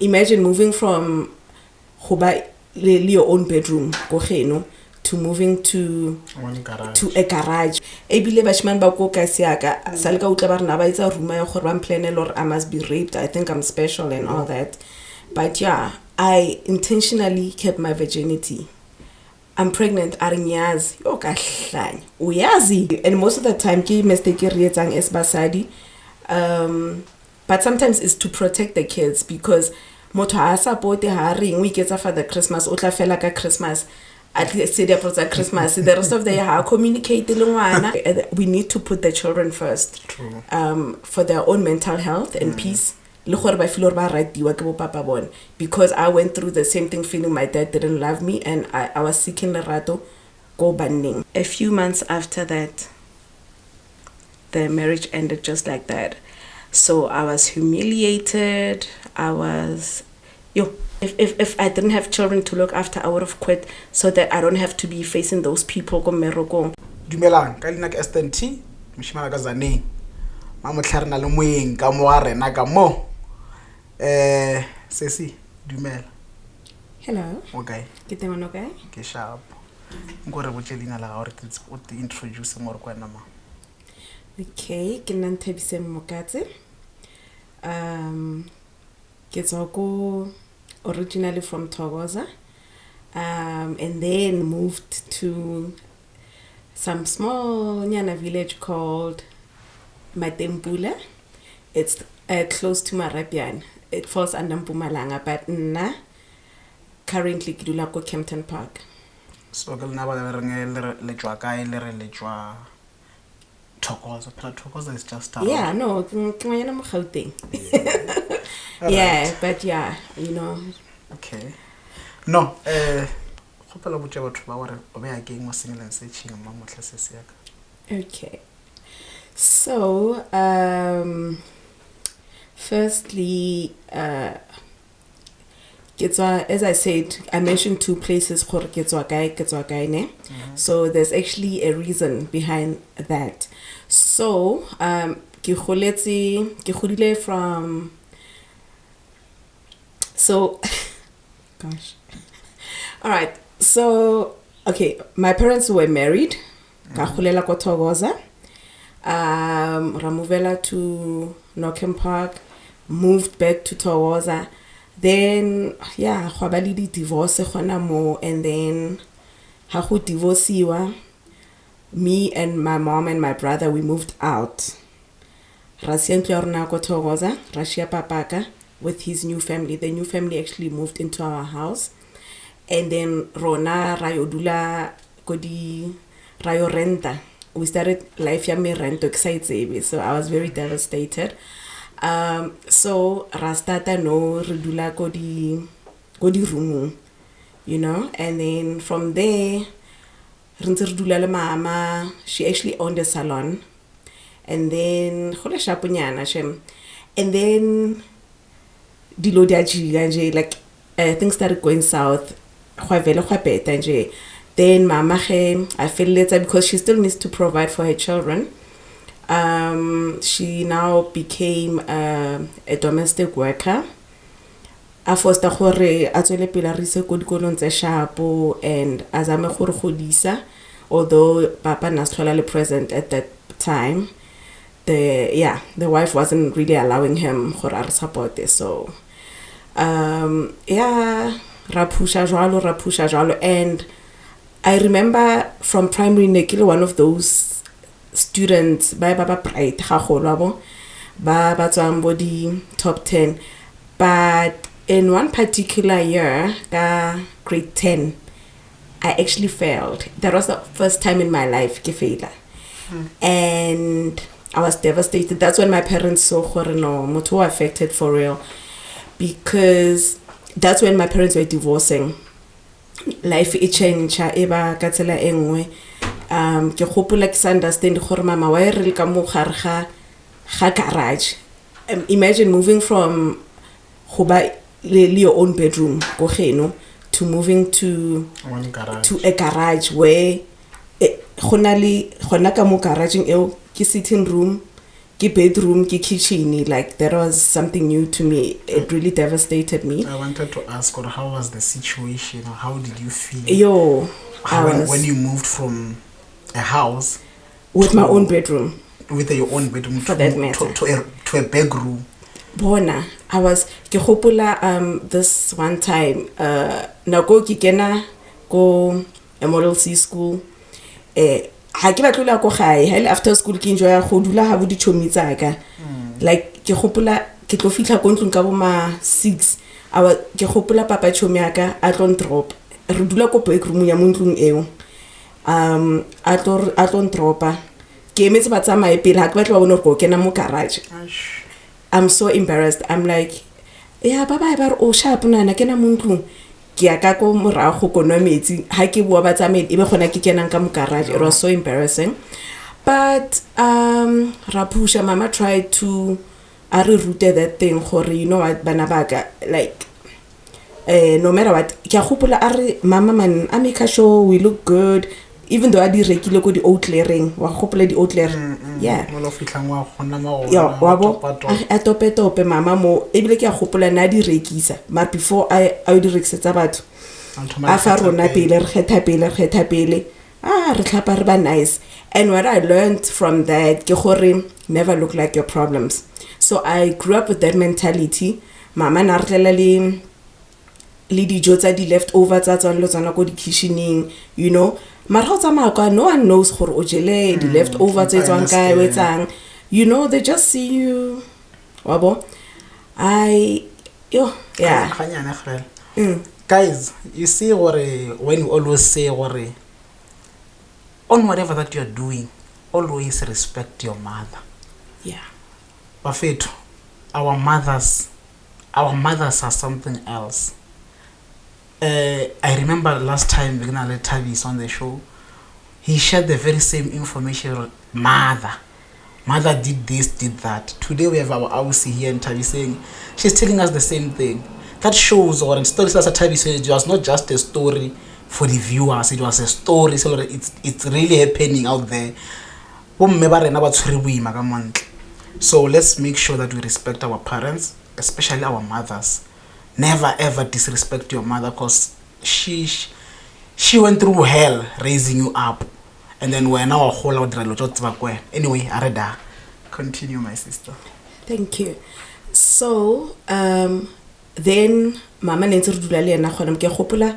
imagine moving from your own bedroom to moving to a garage. Ebile bashman ba ko ka siaka sa le ka utla ba rena ba itsa room ya gore ba mplanela or I must be raped. I think I'm special and all that. But yeah, I intentionally kept my virginity. I'm pregnant arinyazi yo kahlanya uyazi, and most of the time ke mistake re etsang es basadi, but sometimes it's to protect the kids because motho ha support ha ring we get for the Christmas o tla fela ka Christmas at least say for Christmas the rest of the year ha communicate le ngwana. We need to put the children first. True. For their own mental health and peace. Le gore ba feel ba ratiwa ke bo papa bona, because I went through the same thing, feeling my dad didn't love me and I was seeking lerato go banning. A few months after that, the marriage ended just like that. So I was humiliated. I was if I didn't have children to look after, I would have quit so that I don't have to be facing those people go meroko. Dumelang ka lena ke STT mishimana ka zane mama tlharena le moeng ka mo a rena ka mo sesi dumela. Hello. Okay. Ke teng okay? Ke sharp. Ngore botse lena la gore o te introduce more kwa nna ma. Okay, ke Nthabiseng mokatse. Ke tswa originally from Thokoza, and then moved to some small nyana village called Matempula. It's close to Marapian. It falls under Mpumalanga, but currently ke dula ko Kempton Park. So ke lena ba le tswa kae le re le tswa Thokoza. Thokoza is just town. Yeah, no, ke ngwana mo Gauteng. Yeah, but yeah, you know. Okay. No, khopela botse batho ba gore o be a keng mo Single&Searching ma motla se se yaka. Okay. So, firstly, as I said, I mentioned two places gore ke tswa kae ne. So there's actually a reason behind that. So, ke godile from gosh. All right. So, okay, my parents were married. Ka golela ko Thokoza. Ramuvela to Kempton Park, moved back to Thokoza. Then, yeah, khwabali divorce khona mo, and then ha go divorceiwa. Me and my mom and my brother, we moved out. Rasientlo rona ko Thokoza, Rashia Papaka with his new family. The new family actually moved into our house. And then Rona Rayodula Kodi Rayo Renta. We started life ya me rento excited, so I was very devastated. So Rastata no Redula Kodi Rumu, you know, and then from there Rinzerdula mama, she actually owned a salon. And then Khola Shapunyana Shem. And then Dilodiaji, like things started going south. Then mama I feel later because she still needs to provide for her children. She now became a domestic worker. A foster gore a tswele pele rise ko dikolong tse shapo and azame gore godisa, although papa nastlhola present at that time. The wife wasn't really allowing him for support this, so rapusha jwalo, and I remember from primary nekile one of those students ba bright gagolo ba tswang bo di top 10, but in one particular year grade 10 I actually failed. That was the first time in my life ke faila. And I was devastated. That's when my parents saw gore no motho affected for real, because that's when my parents were divorcing. Life e change eba ka tsela engwe. Ke gopola ke understand gore mama wa re ka mo gare ga garage. Imagine moving from your own bedroom go to moving to a garage where gona ka mo garageng eo ke sitting room bedroom, kitchen, like that was something new to me. It really devastated me. I wanted to ask, or how was the situation, or how did you feel? Yo, when you moved from a house with my own bedroom. With your own bedroom for that matter. To a backroom. Bona, I was ke gopola this one time nako ke kena go a Model C school ha ke batlola go gae ha after school ke enjoy go dula ha bo di chomi tsaka like ke gopola ke tlo fitla go ntlong ka bo ma 6 ke gopola papa chomi aka a tlo drop re dula ko backroom ya montlong eo a tlo dropa ke emetse ba tsamaye pele ha ke batla ba bona go kena mo garage. I'm so embarrassed. I'm like, yeah, bye ba o sharp nana kena montlong ke aka ko morago go nwa metsi ha ke bua ba tsamaye ebe gona ke kenang ka mo garage. It was so embarrassing, but Rapusha mama tried to rooted that thing gore you know what bana baka like no matter what ke a gopola mama man I make sure we look good. Even though I did regular go the outlayering, wa gopola di outlayer, yeah. Mo lo fitlang wa gona ma yeah, wa bo a tope mama mo ebile ke a gopola na di rekisa but before I di rekisetsa batho a fa rona pele re kgetha pele re tlhapa re ba nice. And what I learned from that ke gore never look like your problems. So I grew up with that mentality. Mama na re tlela le dijo tsa di leftover tsa tsana go di kitchening, you know. Marhotsa no one knows gore o jele the leftover tse tswang kae wetsang, you know, they just see you wabo yeah. Guys, you see when you always say on whatever that you're doing, always respect your mother. Yeah, Bafetu, our mothers are something else. I remember last time Nthabiseng on the show, he shared the very same information. Mother did this, did that. Today we have our AUC here in Nthabiseng. She's telling us the same thing. That shows, or in stories as Nthabiseng, it was not just a story for the viewers, it was a story, so it's really happening out there. So let's make sure that we respect our parents, especially our mothers. Never ever disrespect your mother, because she went through hell raising you up, and then we're now a whole lot of anyway. Areda, continue, my sister. Thank you. So then mama nentse re dula le ena gona ke gopola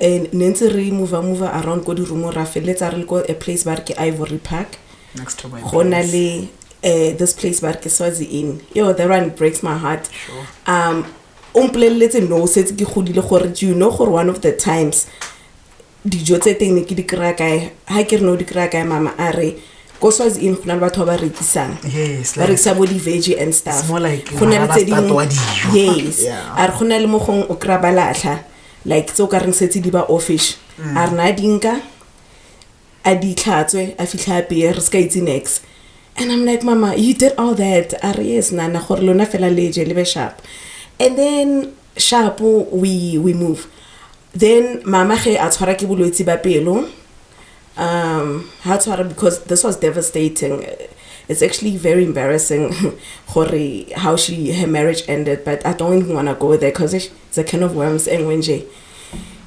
nentse re move around go di room ra feletsa re go a place bar ke Ivory Park next to my gona le this place bar ke Swazi Inn. Yo, that one breaks my heart. Sure. Umpeleletse no setse ke godile gore you know gore one of the times dijo tse teng ne ke di kra kae ha ke re no di kra kae mama are go Swazi Inn gona le batho ba rekisang. Yes, like rekisa bo di veggie and stuff. It's more like gona le tse ding. Yes, yeah. Are gona le mo gong o kra balatla like tso ka reng setse di ba office are na dinka a di tlhatswe a fitla pe re ska itse next. And I'm like, mama, you did all that. Are yes nana gore lona fela leje le be sharp. And then sharp we move. Then mama ge a tshwara ke bolwetsi ba pelo. How tshwara, because this was devastating. It's actually very embarrassing how her marriage ended, but I don't even want to go there because it's a can of worms and wenje.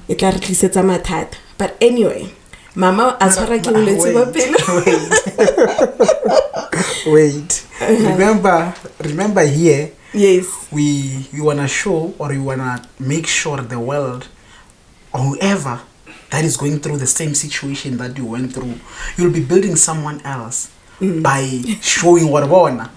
It la re tlisetsa mathata. But anyway, mama a tshwara ke bolwetsi ba pelo. Wait. Remember here. Yes. We want to show, or we want to make sure the world, or whoever that is going through the same situation that you went through, you'll be building someone else by showing what one.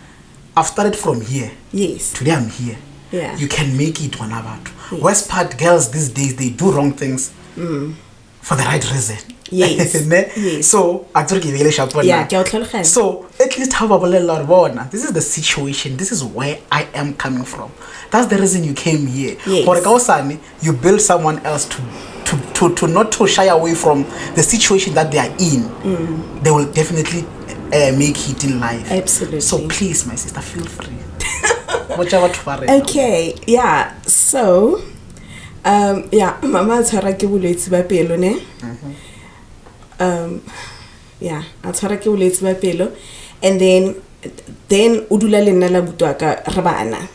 I've started from here. Yes. Today I'm here. Yeah. You can make it one about. Yes. West part girls these days, they do wrong things for the right reason. Yes. Yes. So yeah, so at least have a this is the situation, this is where I am coming from. That's the reason you came here. Yes. You build someone else to not to shy away from the situation that they are in. They will definitely make it in life. Absolutely. So please, my sister, feel free. Okay, yeah. So yeah, mama tshwara ke bolwetsi ba pelo ne. Yeah, a tshwara ke bolwetsi ba pelo, and then then o dula le nna la butwa ka re bana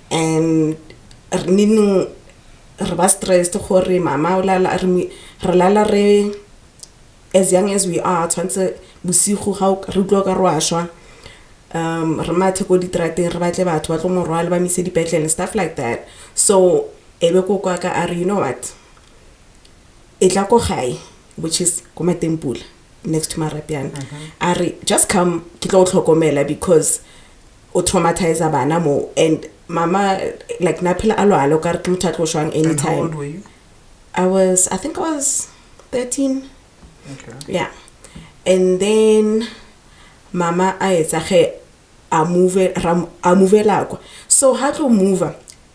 and re ba stressed gore mama o lala re lala re as young as we are tshwantse bosigo ga re utlwa ka roashwa re mathe go ditrateng re batle batho ba tlo morwala ba mise dipetlele stuff like that. So ebe ko kwa ka you know what, etla ko gae, which is ko Matempula next to Marapian. Ari just come ke tlo tlhokomela because o traumatize bana mo, and mama like naphela alo ka re ke mothatlo shwang anytime. How old were you? I think I was 13. Okay. Yeah. And then mama a move lakwa. So how to move?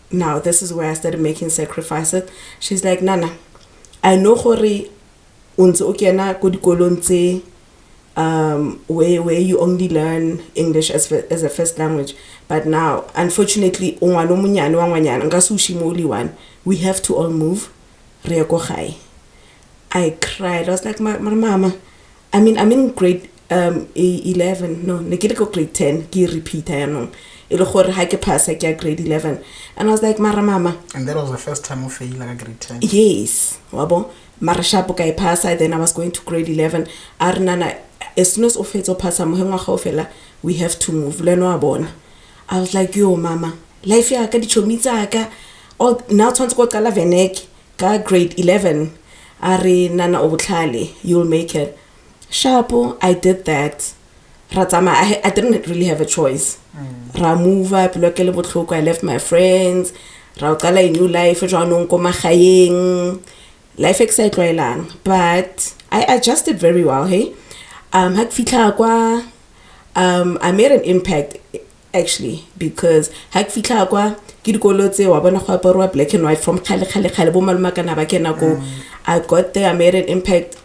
Now this is where I started making sacrifices. She's like, Nana, I know gore unze o kena ko dikolong tse where you only learn English as a first language, but now unfortunately ongwana omunyane wa ngwanyana nga sushi mo only one, we have to all move re go gae. I cried. I was like, mama, I'm in grade 11, no, ne ke go grade 10 ke repeat ya no ile gore ha ke pass ke grade 11, and I was like, mama, and that was the first time of fail like grade 10. Yes, wabo mara shapo ka pass. Then I was going to grade 11. Arnana as soon as ofetso pass mo hengwa ga ofela, we have to move le no abona. I was like, yo mama, life ya ka dichomi tsa ka oh now tshwantse go qala venek ka grade 11. Are nana obutlale, you'll make it. Shapo, I did that. Ratama, I didn't really have a choice. Ra move up, lokele botlhoko, I left my friends. Ra qala a new life, jwanong ko magaeng. Life exciting, but I adjusted very well, hey. I made an impact actually, because black and white from I got there, I made an impact.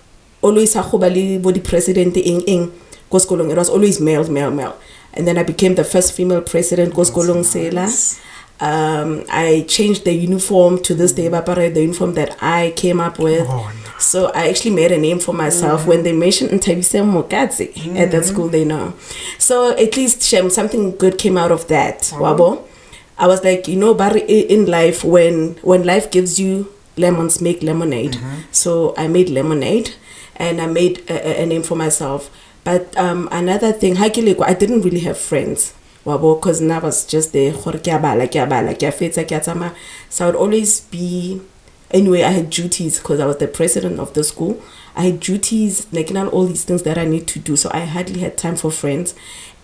Always body president it was always male. And then I became the first female president nice. I changed the uniform to this day, the uniform that I came up with. Oh, no. So I actually made a name for myself. When they mentioned Nthabiseng at that school, they know. So at least something good came out of that. Wabo. I was like, you know, but in life, when life gives you lemons, make lemonade. So I made lemonade, and I made a name for myself. But another thing, I didn't really have friends. Because I was just there. So I would always be. Anyway, I had duties because I was the president of the school. I had duties, like all these things that I need to do. So I hardly had time for friends.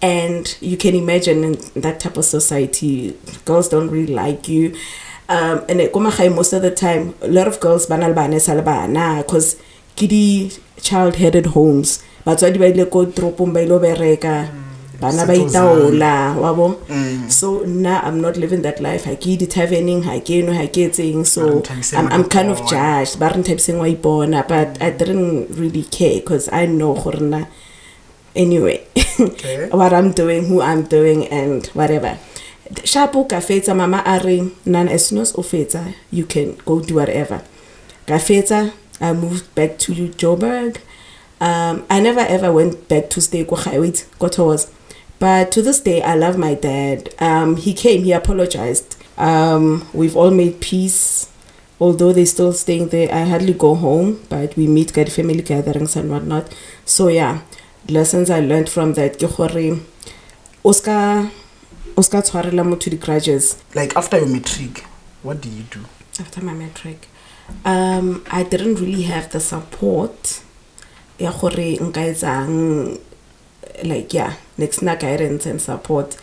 And you can imagine in that type of society, girls don't really like you. And most of the time, a lot of girls because kidi child-headed homes. But so so now I'm not living that life. I get traveling, so I'm kind of judged. But I didn't really care because I know anyway what I'm doing, who I'm doing, and whatever. Shapo kafeta mama are nan as soon as ofeta you can go do whatever. Kafeta, I moved back to Joburg. I never ever went back to stay was. But to this day, I love my dad. He came, he apologized. We've all made peace. Although they're still staying there, I hardly go home, but we meet, get family gatherings and whatnot. So yeah, lessons I learned from that. Oscar tshwarela to the grudges. Like after your matric, what did you do? After my matric, I didn't really have the support. Like yeah, next na guidance and support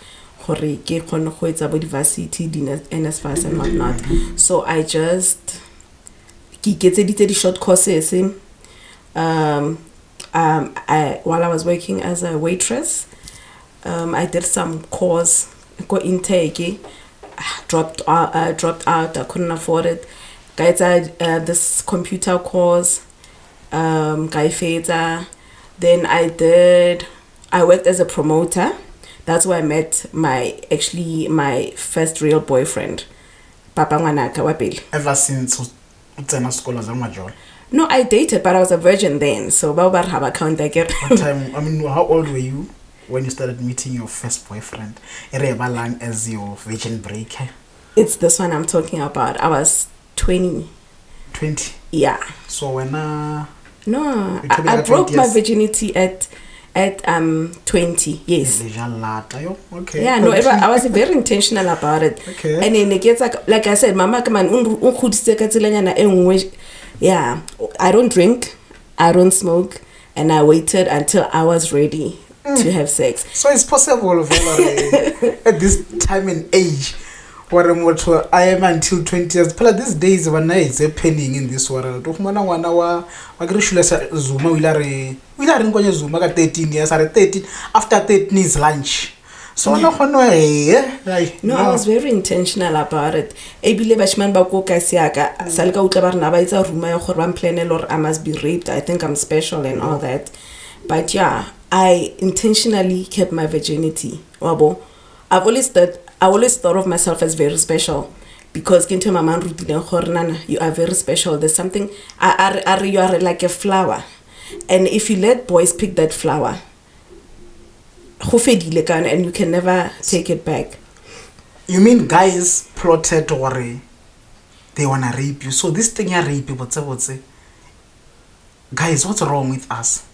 gore ke khone go etsa bo diversity NSFAS and whatnot. So I just ke getseditse di short courses. While I was working as a waitress, I did some course go intake, dropped out, I couldn't afford it. Guys, this computer course, then I worked as a promoter. That's where I met my first real boyfriend. Papa Ngwanaka Wapili. Ever since school as a No, I dated, but I was a virgin then. So Babar have account I get. What time? I mean, how old were you? when you started meeting your first boyfriend? Erebalang as your virgin breaker? It's this one I'm talking about. I was 20. 20? Yeah. So when no, I broke my virginity at 20. Yes. Okay. Yeah, no, I was very intentional about it. Okay. And then it gets like I said, mama come on, yeah, I don't drink, I don't smoke, and I waited until I was ready to have sex. So it's possible at this time and age. I am until 20 years. But these days when it's happening in this world. Zuma we are Zuma 13 years. 13 after 13 is lunch. So no, I was very intentional about it. I believe Bashman Bako Kasiaka, Salka Utabarnaba is a rumor or I must be raped. I think I'm special and all that. But yeah, I intentionally kept my virginity. Wabo. I always thought of myself as very special because you are very special. There's something, you are like a flower. And if you let boys pick that flower, and you can never take it back. You mean guys plotted or they want to rape you? So this thing you rape you, but guys, what's wrong with us?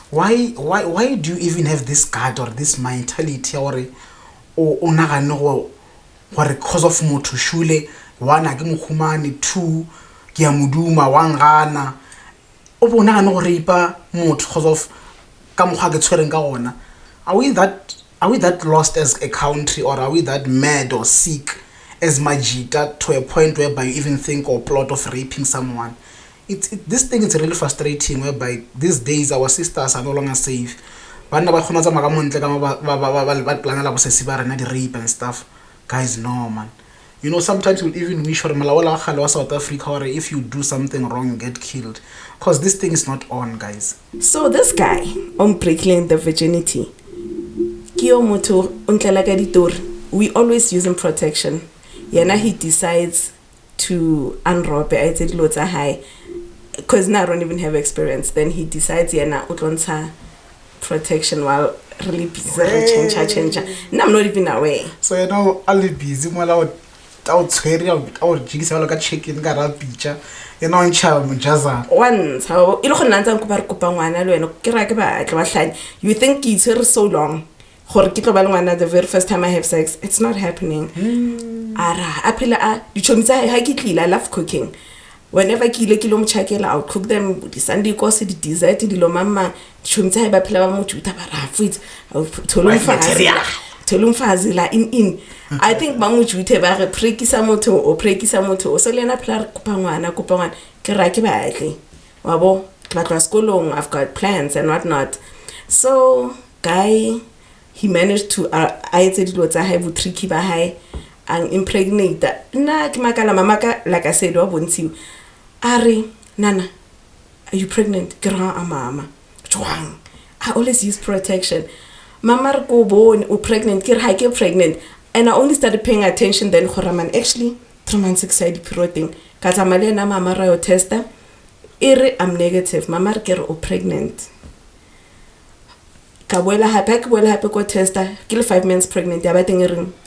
Why do you even have this guard or this mentality or onagano or cause of moto shule one agimkhumani two kia muduma wangana obona no rape moto cause of kamukha ke tshwereng ka ona. Are we that lost as a country, or are we that mad or sick as Majita to a point whereby you even think or plot of raping someone? This thing is really frustrating, whereby these days our sisters are no longer safe. Rape and stuff. Guys, no man. You know, sometimes we even wish for South Africa, or if you do something wrong, you get killed. Because this thing is not on, guys. So this guy, on breaking the virginity, we always use him protection. Yana he decides to unrope it high. Because now I don't even have experience. Then he decides yana protection while really busy change. And I'm not even aware. So you know, I'll be busy while out jigs like a chicken got a picture. You know, in child once how you think it's here so long. The very first time I have sex, it's not happening. I love cooking. Whenever I'll cook them the Sunday course, the dessert, the mama, in. I think Mamuchu Tebare Prekisa moto or Prekisa moto, so Lena Plar Kupangan, Keraki badly. Wabo, Klakraskolong, I've got plans and whatnot. So, guy, he managed to, I said, what I have with tricky bahai and impregnate that. Na, Kimakala Mamaka, like I said, won't you? Ari, Nana, are you pregnant? Grand mama. Chwang. I always use protection. Mama go born or pregnant, get pregnant. And I only started paying attention then Horaman actually 3 months excited period. Katamale na mama rayo tester. I'm negative. Mama get pregnant. Kabuela happy go tester. Kill 5 months pregnant.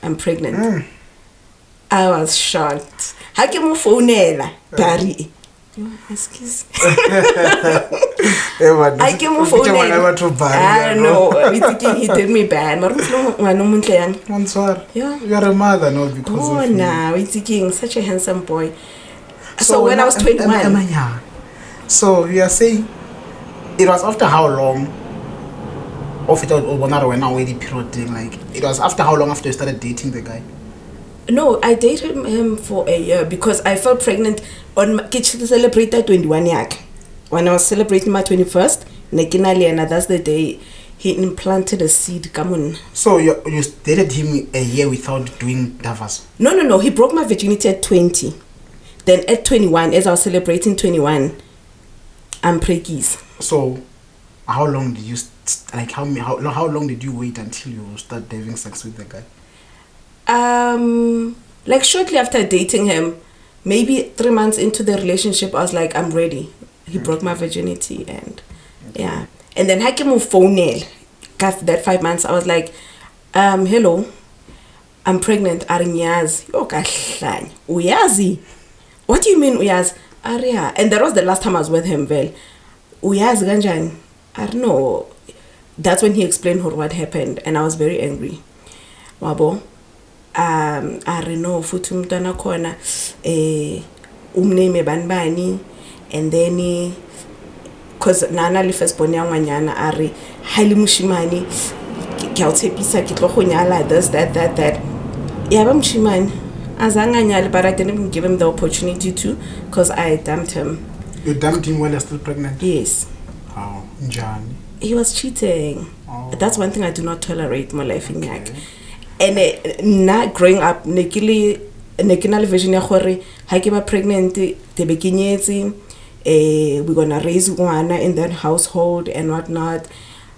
I'm pregnant. I was shocked. Hakimu phonela Barry. Excuse. I came off phone. I know. He did me bad. Yeah. You are a mother, no? Because of no, it's thinking such a handsome boy. So when I was 21. So you are saying it was after how long? Of it when I already period thing, like it was after how long after you started dating the guy? No, I dated him for a year because I felt pregnant on my celebrated 21 yak. When I was celebrating my 21st, and that's the day he implanted a seed. Come on. So you dated him a year without doing Davos? No. He broke my virginity at 20. Then at 21, as I was celebrating 21, I'm preggies. So how long did you how long did you wait until you start having sex with the guy? Like shortly after dating him, maybe 3 months into the relationship, I was like, I'm ready. He broke my virginity and yeah. And then I came on phone. that 5 months, I was like, hello, I'm pregnant. Arinyaz. Uyazi. What do you mean uyaz? Aria. And that was the last time I was with him, Vel. Uyaz ganjan. I don't know. That's when he explained what happened, and I was very angry. Wabo. I don't know. Futhi umntwana khona umneme banbani, and then because nana le first born yangwanyana ari highly mushimani ke a tshepisa ke tlo go nyala this that yeah ba mushimani azanga nyala, but I didn't even give him the opportunity to, because I dumped him. You dumped him while you're still pregnant? Yes. How? Njani? He was cheating. Oh. That's one thing I do not tolerate in my life. Okay. And not growing up nekile vision ya gore ha ke ba pregnant te be ke nyetse we're gonna raise one in that household and whatnot.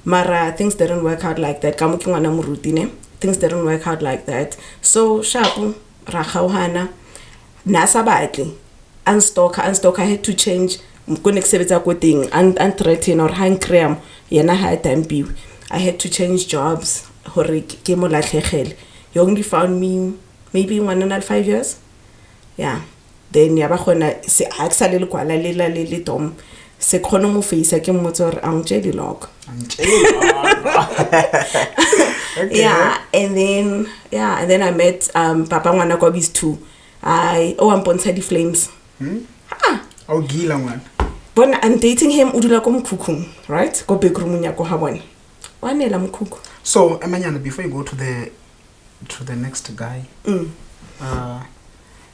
Mara, things didn't work out like that. Things didn't work out like that. So shapu rahauhana nasa batli unstalker I had to change mkonexebetsa ko ting and threaten or hang cream yena ha time be I had to change jobs hore ke mo latlhegele. You only found me maybe 1.5 years. Yeah. Then ya ba gona se aksale le kwala le tom se khono mo face ke motsor ang tshedi log. Yeah, and then I met papa ngwana kwa bis 2. I'm pontsha di flames. Oh gila man. But I'm dating him udula ko mkhukhu, right? Go Backroom nya ko ha bona. Wanela mkhukhu. So Emanyana, before you go to the next guy.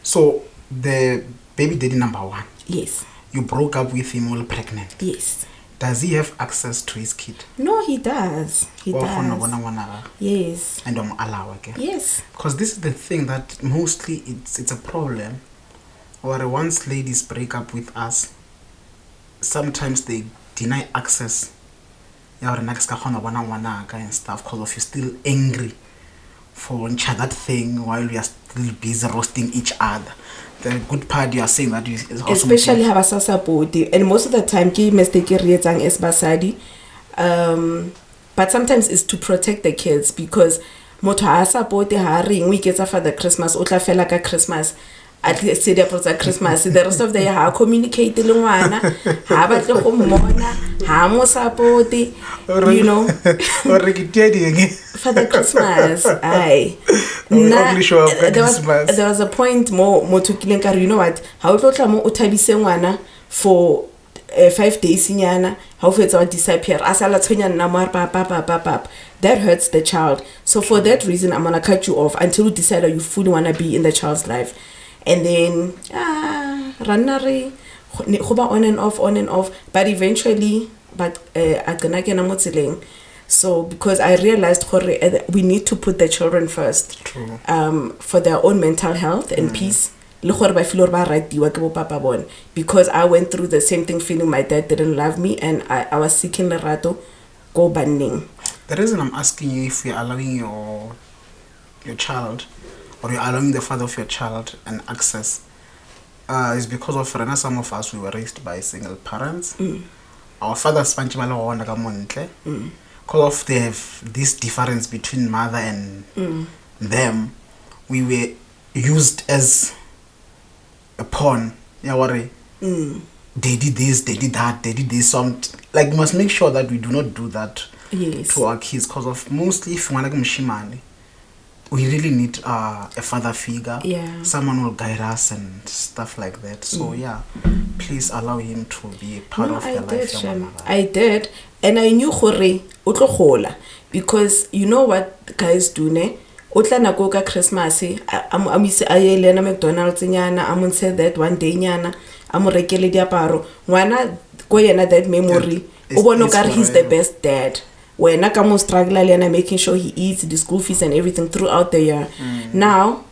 So the baby daddy number 1. Yes. You broke up with him while pregnant. Yes. Does he have access to his kid? No, he does. He does. Yes. And allow again. Yes. Because this is the thing that mostly it's a problem. Or once ladies break up with us, sometimes they deny access. And stuff because of you still angry for that thing while we are still busy roasting each other. The good part you are saying that is also especially have a support, and most of the time ki mistake rietsang is basadi, but sometimes it's to protect the kids, because motho ha support ha ring we get for the Christmas o tla fela ka Christmas at least say for Christmas the rest of the year ha communicate le ngwana ha batle go mmona ha mo support, you know, for the Christmas. There was a point more tukileng ka, you know what, ha o tlotla mo o Nthabiseng ngwana for 5 days nyana how it's all disappear asala tshwenya nna mo papa that hurts the child. So for that reason I'm gonna cut you off until you decide that you fully wanna be in the child's life. And then ranare goba on and off, but eventually so because I realized we need to put the children first. True. For their own mental health and peace. Because I went through the same thing, feeling my dad didn't love me, and I was seeking lerato go banning. The reason I'm asking you if you're allowing your child, or you're allowing the father of your child an access, is because of some of us, we were raised by single parents. Our fathers because of they have this difference between mother and them, we were used as a pawn. Yeah, worry. They did this, they did that, they did this. Like, must make sure that we do not do that to our kids, because of mostly if we really need a father figure. Yeah. Someone will guide us and stuff like that. So yeah, please allow him to be a part of your life. I did, and I knew utlo because you know what guys do ne. Utla na go ka Christmas I'm ayele na McDonald's nyana I'm say that one day nyana I'm rekele diaparo ngwana go yena that memory o bona ka he's the best dad. When I come struggle and making sure he eats the school fees and everything throughout the year. Now,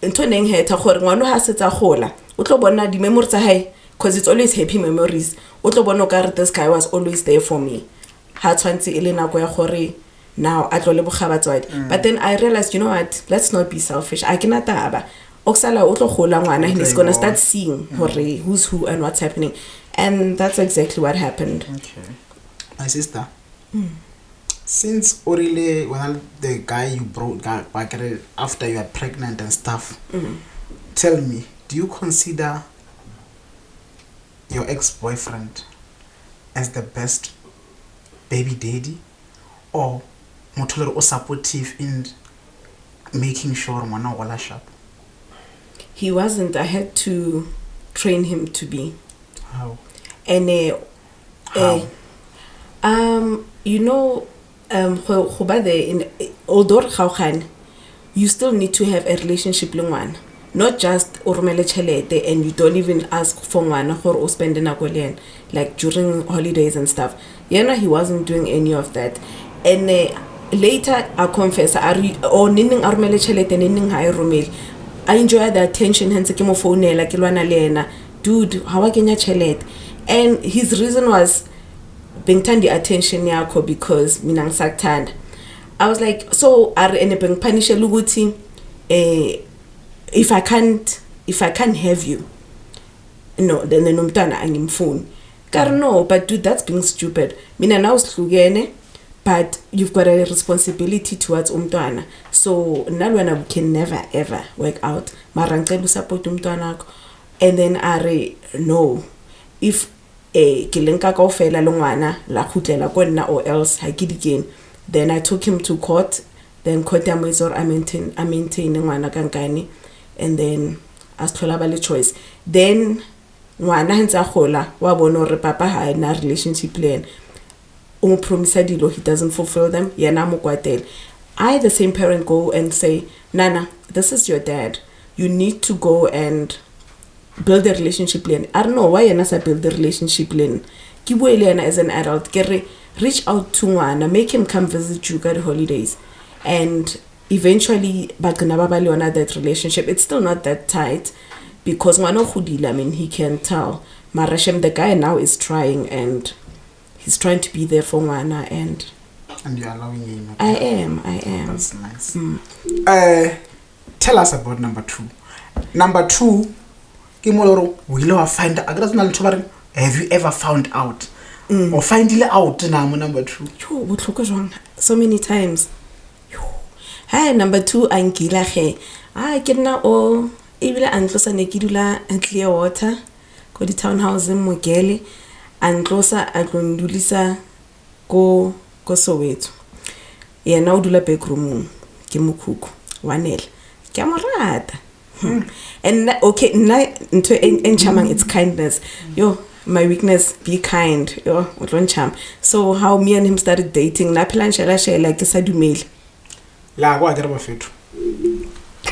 ntoneng he ta gore ngwana ha setsa gola o tlo bona di memories tsa hae, because it's always happy memories. O tlo bona ka this guy was always there for me. Ha tshwantse ile nako ya gore now a tlo leboga batswadi. But then I realized, you know what, let's not be selfish. I cannot taba oksala o tlo gola ngwana, and he's going to start seeing who's who and what's happening, and that's exactly what happened. Okay. My sister, Since Orile, when the guy you brought back after you are pregnant and stuff, tell me, do you consider your ex-boyfriend as the best baby daddy, or motho o supportive in making sure ngwana gola sharp? He wasn't. I had to train him to be. How? And How? you know, although you still need to have a relationship with one. Not just orumele chelete and you don't even ask for one or spend like during holidays and stuff. He wasn't doing any of that. And later I confess, I enjoy the attention, hence ke mo phone like dude, how I can chelete? And his reason was bengthanda attention yakho because mina ngisakuthanda. I was like, so are anything punish ukuthi if I can't have you, no, then nomntwana angimfuni. No, but dude, that's being stupid. Mina now sihlukene, but you've got a responsibility towards umntwana. So nalwana we can never ever work out. Mara ngicela support umntwana wakho. And then no, if kilenka kaofela longwana la khutlela konna or else ha ke again. Then I took him to court. Then court amazor I maintain ngwana kankani. And then asithola bale choice. Then ngwana hentsa gola wa bona re papa ha ina relationship plan. Promise dilo, he doesn't fulfill them. Yena mo kwatela. I, the same parent, go and say, Nana, this is your dad. You need to go and build a relationship plan. I don't know why yena sa build the relationship plan. Kibuele yena as an adult, reach out to ngwana, make him come visit you at holidays, and eventually bagna that relationship. It's still not that tight because ngwana khudile, I mean, he can tell. Marashem, the guy now is trying and he's trying to be there for ngwana, and you're allowing him. Okay? I am. That's nice. Tell us about number 2. Number 2, have you ever found out? Or find it out now, number 2. So many times. Hi, number 2, ankila he. Get now oh ibile antlosa nekidula and clear water. Go the townhouse in Mogele. Antlosa aglondulisa go Soweto. Now dula backroom ke mukhuku wanela. Ke amorata. And okay, into enchamang it's kindness. Yo, my weakness, be kind. Yo, cham. So how me and him started dating, na phela nshela like ke sa dumele. La kwa kere bafethu.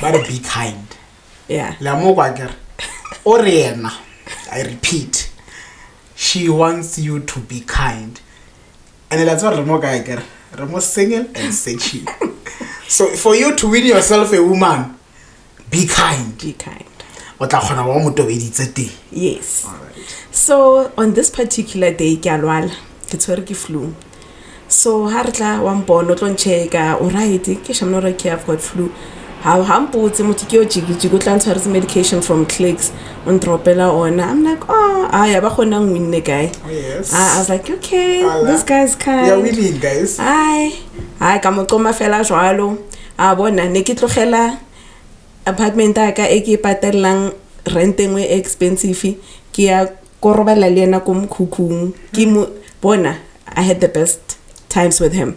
But be kind. Yeah. La mo kwa kere. Oriena, I repeat. She wants you to be kind. And that's what Remo guy get. Remo single and searching. So for you to win yourself a woman, be kind. Be kind. Yes. Alright. So on this particular day, ke flu. So hartla wambono tloncheka, alright, ke shamnora ke I've got flu. How hamputse mutikyo jigi go tla medication from clicks on dropela on. I'm like, oh, aya ba khona ngwinne guy. Oh yes. I was like, okay, this guy's kind. You're willing, guys. Hi, ka mo qoma fela jwalo. Bona ne ke tlogela apartment ka e ke patelang rent engwe expensive ke ya korobela le yena ko mkhukhung ke mo bona. I had the best times with him.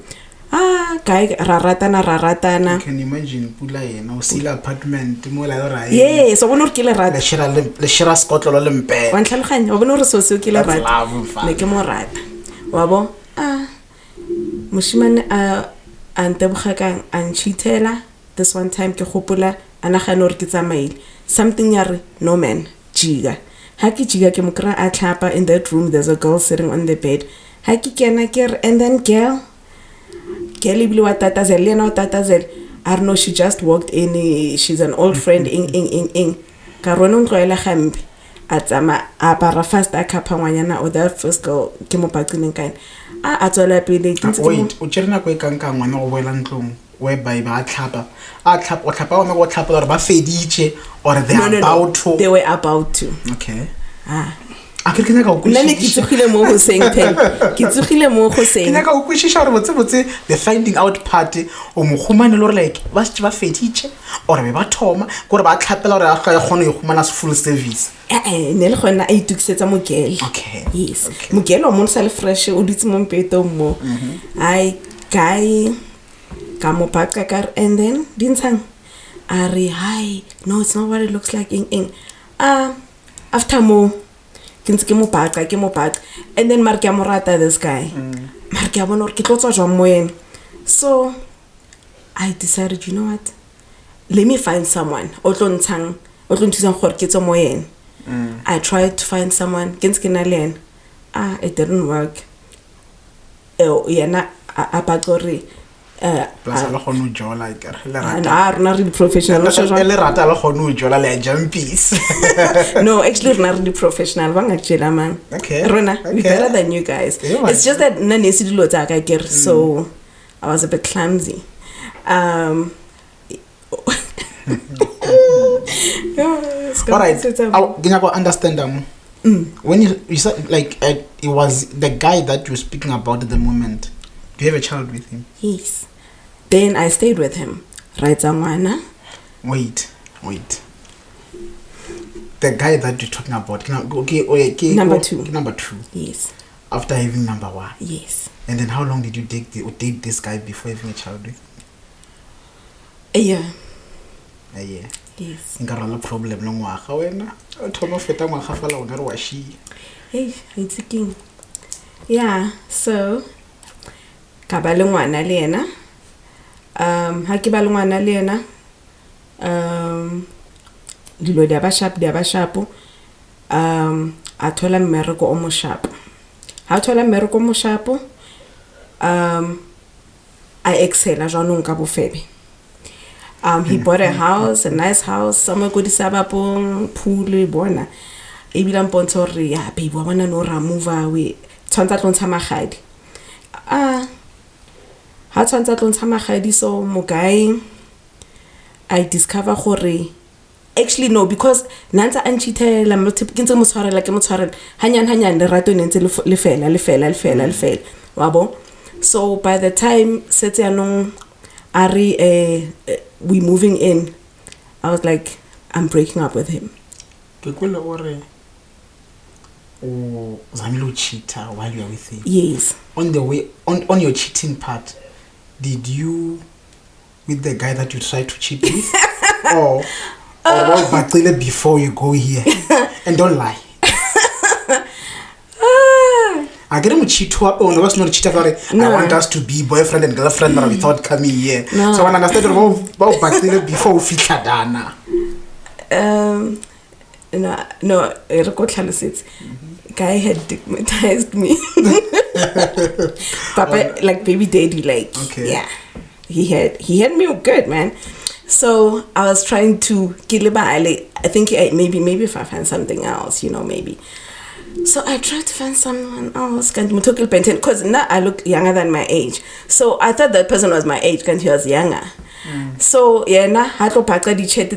Guy raratana. You can imagine pula yena o sila apartment mo la ra. Yes, o bona re ke le rata. Le shira skotlolo le mpe. Wa ntlhaloganya o bona re so ke le rata. Ne ke mo rata. Wa bo moshimane Nthabiseng kang anchitela. This one time ke gopola anagana re ke tsamaile. Something yare no man jiga. Ha ke jiga ke mokra a tlhapa in that room. There's a girl sitting on the bed. Ha ke kena ke and then girl ibile wa tatazel lena wa tatazel. I don't know, she just walked in. She's an old friend in ka rona ntloela gambe a tsama a para fast a khapa ngwanyana o that first girl ke mo paqileng kae a tswela pele ke ntse wait o tshirena go ikanga ngwana go boela ntlong whereby ba tlhapa o tlhapa ona go tlhapa gore ba feditse or they are about to. They were about to. Okay. a ke nyaka go nna ne ke tsogile mo go seng pen ke tsogile mo go ke seng nyaka go kwishisha gore botse the finding out part o mo khumane lo re like ba se ba fetiche or be ba thoma gore ba tlhapela gore a ga gone go khumana full service ne le gona a itukisetsa mogele okay yes mogele o mo sale fresh o ditse mo mpetong mo ai guy ka mo paka kar and then dintshang ari hi no it's not what it looks like in after mo ke mo paka and then mar ke mo rata this guy mar ke bona ke tlotsa jwa moyen so I decided you know what let me find someone o tlo ntsang gore ke tso moyen I tried to find someone ke na le it didn't work yena a batori plus a khonu jola ke le rata na really professional le rata la khonu jola le jumpies no actually na really professional ba ngakjela man okay rona we better than you guys it's just that na ne se dilo tsa ka ke so I was a bit clumsy all right I understand when you said like it was the guy that you were speaking about at the moment. Do you have a child with him? Yes. Then I stayed with him. Right, Zamwana? Wait. The guy that you're talking about, okay, number two. Number two. Yes. After having number one. Yes. And then how long did you date this guy before having a child with him? A year. A year. Yes. Ngarala problem lo ngwaga wena. O thoma feta ngwaga fela o ka re wa shi. Hey, it's a king. Yeah, so ka ba le ngwana le yena ha ke ba le ngwana le yena dilo dia ba sharp a thola mmereko o mo sharp ha thola mmereko o mo sharp I excel jwanong ka bofebe he bought a house, a nice house somewhere go di sabapong pool bona e bila mpontsho re ya baby wa bona no ra move away tshwantsa tlontsha magadi ha tshwantsa tlontsha magadi so mo guy I discover gore actually no because nantsa anchitela multiple ke ntse mo tshwarela ke mo tshwarela hanyane le rato ne ntse le fela wabo so by the time setse anong ari we moving in I was like I'm breaking up with him ke kwela ore o zamilo cheater while you are with him. Yes. On the way on your cheating part, did you with the guy that you tried to cheat with or battle before you go here and don't lie. I get him cheat up or was not cheat about it. I want us to be boyfriend and girlfriend without coming here. No. So when I understand about battle before we fit Dana. No, guy had stigmatized me. Papa, like baby daddy, like yeah, he had me good, man. So I was trying to kill I think maybe if I find something else, maybe. So I tried to find someone else, because now I look younger than my age. So I thought that person was my age, because he was younger. So yeah, na hato paka di chat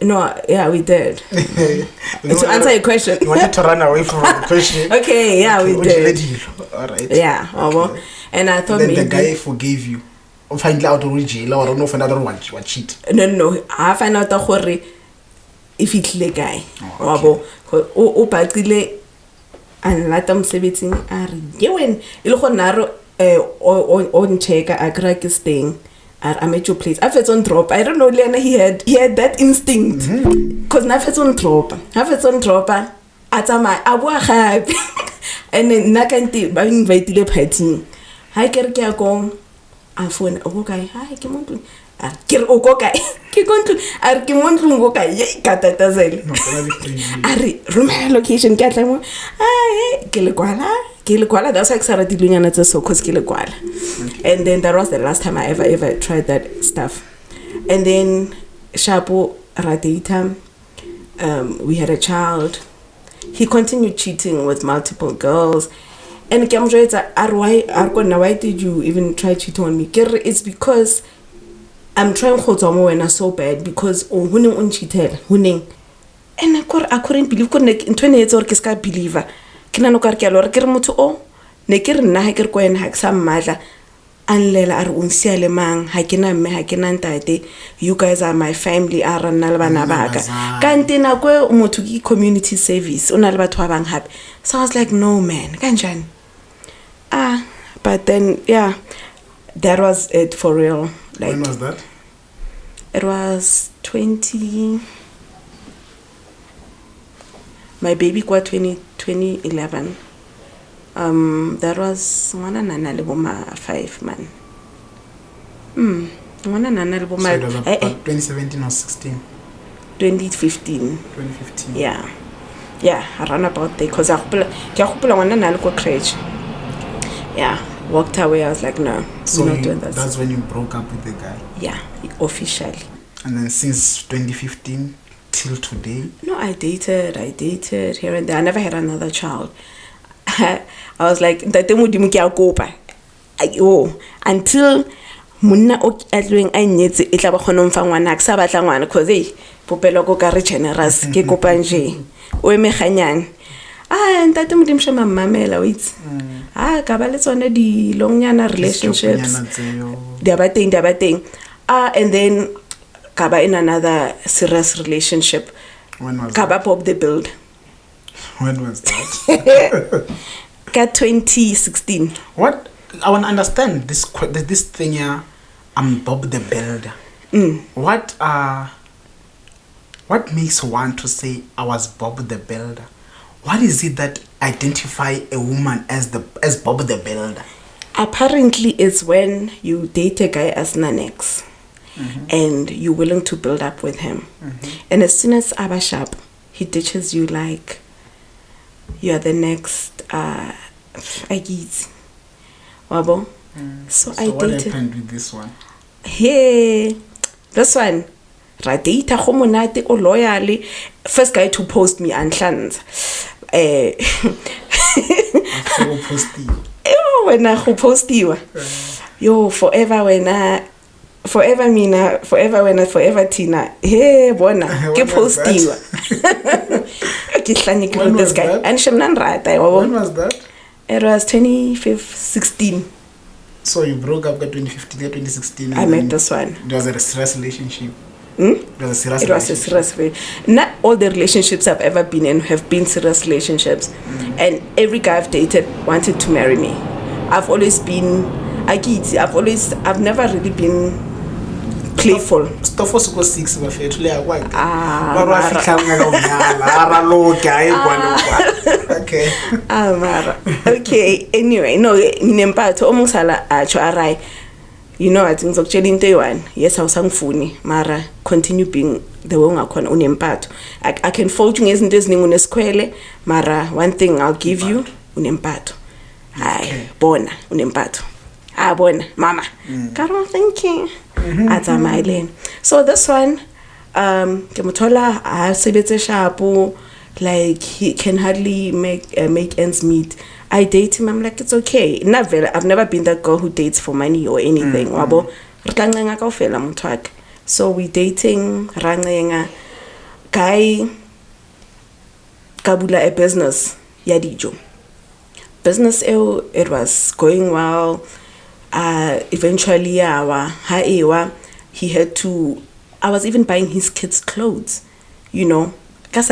no, yeah, we did. To answer your question. You wanted to run away from the question. Okay, yeah, we did. All right. Yeah, okay. And I thought then maybe the guy forgave you. Or find out or jail or no find out what cheat. No. I find out that if it's the guy. O patile and latam sebiting are yewen iloko naro on check a crack staying. I'm at your place. I felt on drop. I don't know, Lena. He had that instinct. Cause na felt on drop. Atama abua happy. And then nakanti ba invite le party. Hi kerke akong a phone okay. Hi ke muntu. Ke okoka. Ke kontu. Ar ke muntu ngoka ye katatazela. Ari room location ke tla mo. Ai ke le kwala that's like Sarah dilunyana tse so cause ke le kwala. And then that was the last time I ever tried that stuff. And then Shapo Radita, we had a child. He continued cheating with multiple girls. And why did you even try cheating on me? It's because I'm trying to so bad because huning uncheated huning and I couldn't believe ko ne ntwe ne etsa gore ke ska believer ke nana ka re ke a lore ke re motho o ne ke re nna ha ke re ko ena ha ke sa mmatla anlela a re o nsia le mang ha ke na mme ha ke na ntate you guys are my family a ra nna le bana ba ka kanti na ko motho ke community service ona le batho ba bang hape so I was like no man kanjani but then yeah that was it for real. Like, when was that? It was 20 my baby got 2011. That was ngwana nana le boma 5 man. Ngwana nana le boma. So it was about 2017 or 16. 2015. 2015. Yeah, around about there because I khopula ngwana nana le ko crèche. Yeah, walked away. I was like, no, so we're not doing that. That's when you broke up with the guy. Yeah, officially. And then since 2015 till today? No, I dated here and there. I never had another child. I was like, until monna o atlweng a nyetse e tla ba khona mfa ngwana ka sa batla ngwana cause hey popelo go ka re generous ke kopa nje o emeganyane ntate modimo shema mmamela wait ka ba le tsone di longnyana relationships di abateng and then ka ba in another serious relationship. When was ka ba Bob the Builder. When was that? 2016. What I want to understand this thing here. I'm Bob the Builder. What makes one to say I was Bob the Builder? What is it that identify a woman as Bob the Builder? Apparently, it's when you date a guy as an ex, and you're willing to build up with him, and as soon as Abashab, he ditches you like you are the next. Wabo. So I what dated. happened with this one? Hey, this one. Radita homonate o loyally. First guy to post me and clans. When I post you. Yo, forever when I. Forever Mina, forever when I, forever Tina. Hey, bona, ke post you. When was this guy. that? And Shemnan Rata. When was that? It was 2016. So you broke up in 2015, 2016. I met this one. It was a serious relationship. It was a serious relationship. Not all the relationships I've ever been in have been serious relationships. And every guy I've dated wanted to marry me. I've always been, I've never really been playful. Stuff was 6 but fairly okay. Okay, anyway, no, ninempato omusala acho arai. You know, I think one. Yes, I was funny. Mara, continue being the way ngakhona unempato. I can fold you ngezinto eziningi uneskwele, mara one thing I'll give you unempato. Hayi, bona unempato. Bona, mama. Karo thinking. Atamaileni. So this one, Kemotola sebetse shapo, like he can hardly make ends meet. I date him. I'm like, it's okay. I've never been that girl who dates for money or anything. So we dating. Guy kabula a business yadijo. Business it was going well. Eventually he had to. I was even buying his kids clothes, you know, because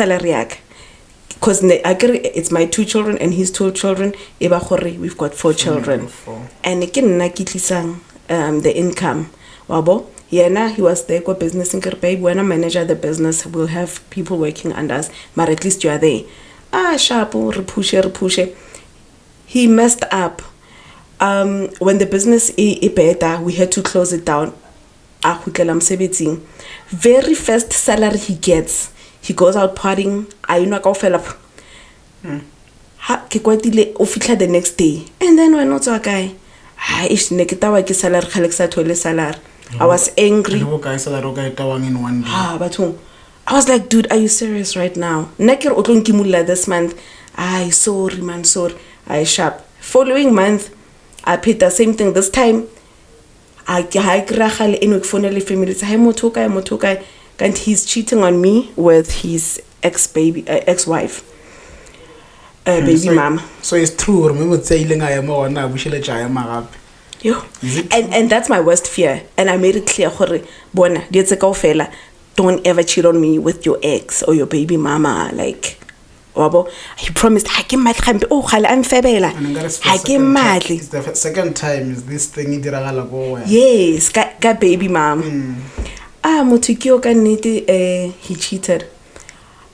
it's my 2 children and his 2 children. We've got 4 children, and again the income. Wabo, he was there for business in Kirpay. When I manage the business, we'll have people working under us, but at least you are there. Sharpo, repushe. He messed up. When the business better, we had to close it down. Very first salary he gets, he goes out partying. The next day, and then we're not a guy. I was angry. But I was like, dude, are you serious right now? This month, sorry man, sorry. I sharp. Following month, I paid the same thing. This time, and he's cheating on me with his ex-wife. Baby mama. So it's true. Remember saying I am on now. We should let Yo. And that's my worst fear. And I made it clear, Bona, don't ever cheat on me with your ex or your baby mama. Like, he promised, I'm febela. It's the second time is this thing. Yes, got baby mom. Mutukio can need he cheated.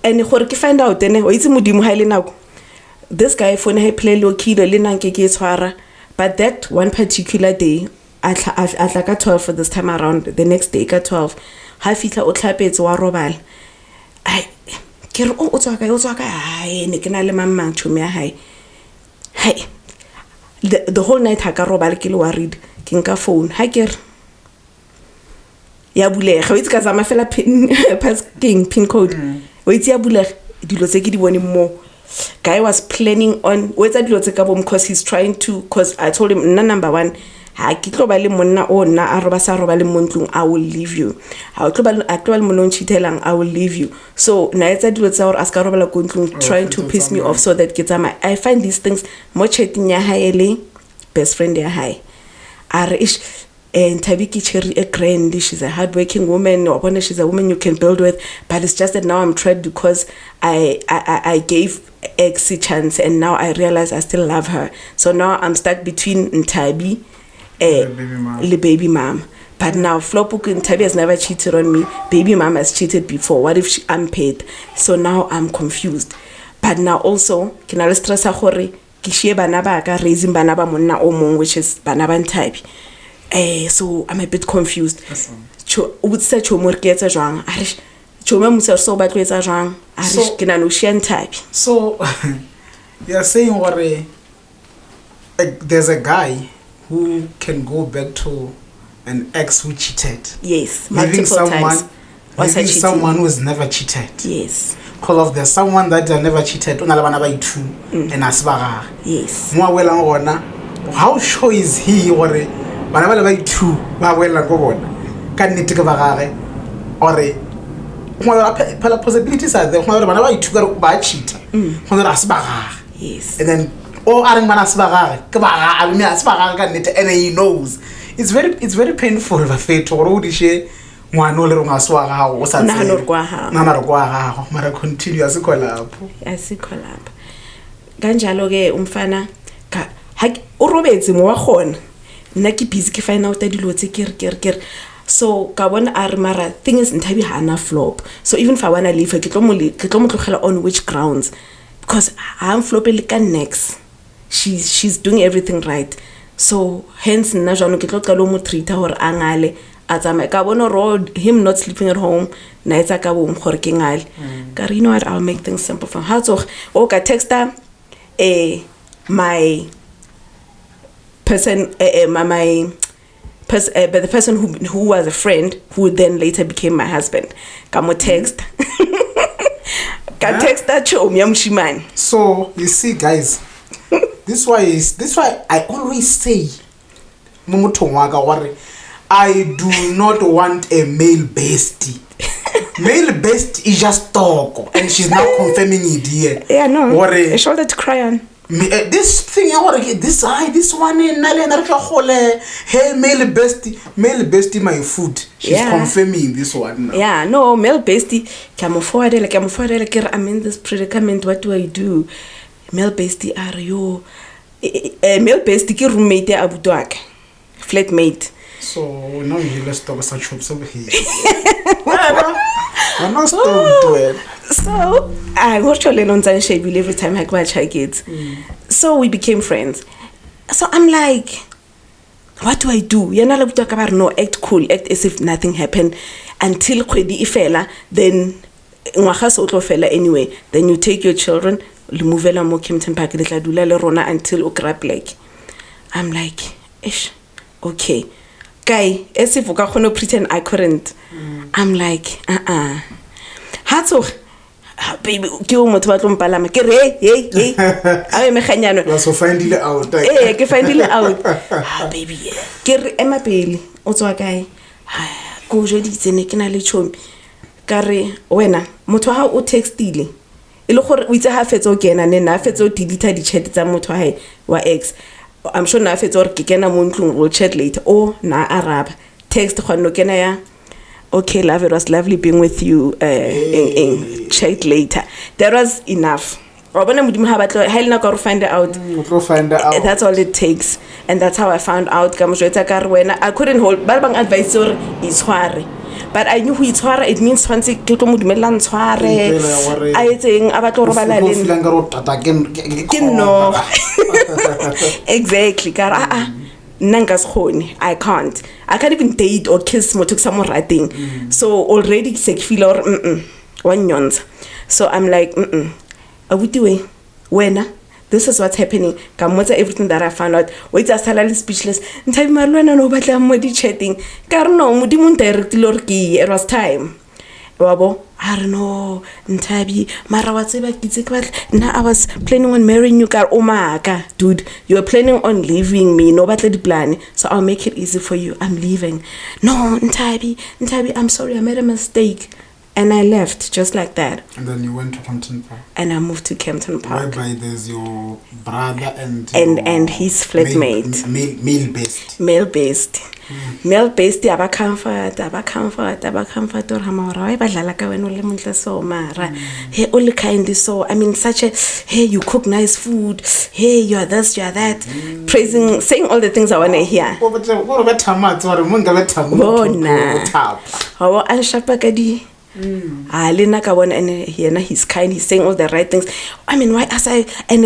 And he find out then it's mudimu highly now. This guy phone he play low key the lina ke. But that one particular day, at like 12 for this time around, the next day at 12, ha fitla o tlhapetse wa robala. Ai ke re o tswa ka hai ne ke na le mamang tshome ya hai. Hai the whole night ha ka robala ke le worried ke nka phone ha ke re ya bulega o itse ka zama fela pin code o itse ya bulega dilo tse ke di bone mo. Guy was planning on because he's trying to, because I told him number one I will leave you. I will leave you. So trying to piss me off so that I find these things much best friend high. And Tabiki Cherry a grand, she's a hardworking woman, or she's a woman you can build with, but it's just that now I'm tried because I gave X a chance and now I realize I still love her. So now I'm stuck between Ntabi and baby mom. But now Ntabi has never cheated on me. Baby mom has cheated before. What if I'm paid? So now I'm confused. But now also, can I stress a hore? Kishie banaba ka raising banaba monna omong, which is banaban type. So I'm a bit confused. Would say chomor gets a wrong. Chomam so bad with a wrong. Type. So you're saying what there's a guy who can go back to an ex who cheated. Yes, leaving times. Someone who has never cheated. Yes. Because of there's someone that never cheated. And asbaga. Yes. How sure is he or possibilities are there. Yes. And then and he knows. It's very painful umfana urobetse mo wa gona nna ke busy ke find out dilo tse ke so ka bona mara thing is Nthabi hana flop. So even if I wanna leave her ke tlo mo tlogela on which grounds, because I'm flopping like next she's doing everything right. So hence nna jano ke tlo qalo mo treat hore angale atsama ka bona road him not sleeping at home na etsa ka bo mkhore ke ngale ka you know what, I'll make things simple for her. So ka texta my person but the person who was a friend who then later became my husband kamo text text that chomi. So you see guys, this why I always say I do not want a male bestie. Male bestie is just talk, and she's now confirming it here. Yeah, no, a shoulder to cry on. This thing I want to get this one in hey male bestie my food. She's confirming this one now. Yeah, no, male bestie I'm in this predicament, what do I do? Male bestie are you male bestie ki roommate ya abutuak flatmate. So now let's talk about shops over here. I'm not to it. So I watch your on Shable every time I watch her kids. So we became friends. So I'm like, what do I do? You're not allowed to talk about no, act cool, act as if nothing happened until Kwedi Ifela, then fella anyway. Then you take your children, Lumuvela Mokimton Pakila Dula Rona until Ukrap Lake. I'm like, ish, okay. Guy, as if I pretend I couldn't. I'm like, Hatso, baby, kill Motobatum Palama. Hey. I am a Hanyano. So find it out. Find it out. Baby, Emma Bailey, also a guy. Go Jody, Zenekinali Chum. ka re wena motho ha o textile e le gore o itse ha fetso kena ne na fetso delete di chat tsa motho ha wa ex I'm sure na fetso re ke kena mo ntlong we'll chat later na araba text khona kena ya okay love, it was lovely being with you in chat later. That was enough. Find out. That's all it takes, and that's how I found out. I couldn't hold. Advice is but I knew who it's it means fancy I think exactly. I can't even date or kiss someone writing. So already so I'm like when this is what's happening. Everything that I found out. Wait, I started speechless. Chatting. It was time. I don't know, Nthabi, now I was planning on marrying you, dude, you're planning on leaving me, no better plan, so I'll make it easy for you, I'm leaving. No, Nthabi, I'm sorry, I made a mistake. And I left, just like that. And then you went to Campton Park. And I moved to Campton Park. Whereby there's your brother and his flatmate. Male-based. Male-based. Male-based, aba comfort, or hamara. Why badlala ka wena o le montle so mara. Hey, only kind so. I mean, such a hey, you cook nice food. Hey, you are this, you are that. Praising, saying all the things I wanna hear. What about Tamat? Oh, nah. Oh, anshapa kadi. And he's kind, he's saying all the right things. I mean, why as I and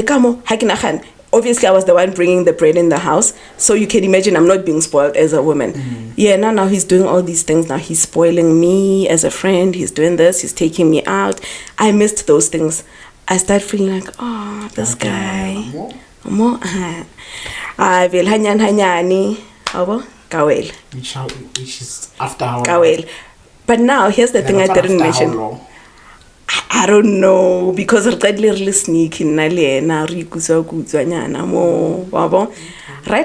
obviously I was the one bringing the bread in the house, so you can imagine I'm not being spoiled as a woman. Now he's doing all these things. Now he's spoiling me as a friend, he's doing this, he's taking me out. I missed those things. I started feeling like, oh, this guy I will hanyani kawel, which is after how kawel. But now, here's the thing I didn't mention. I don't know, because I'm really sneaky. Right